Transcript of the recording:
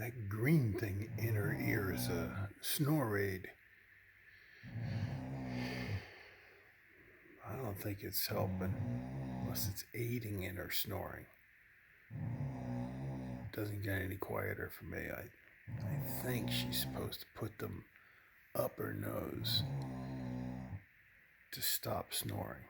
That green thing in her ear is a snore aid. I don't think it's helping unless it's aiding in her snoring. It doesn't get any quieter for me. I think she's supposed to put them up her nose to stop snoring.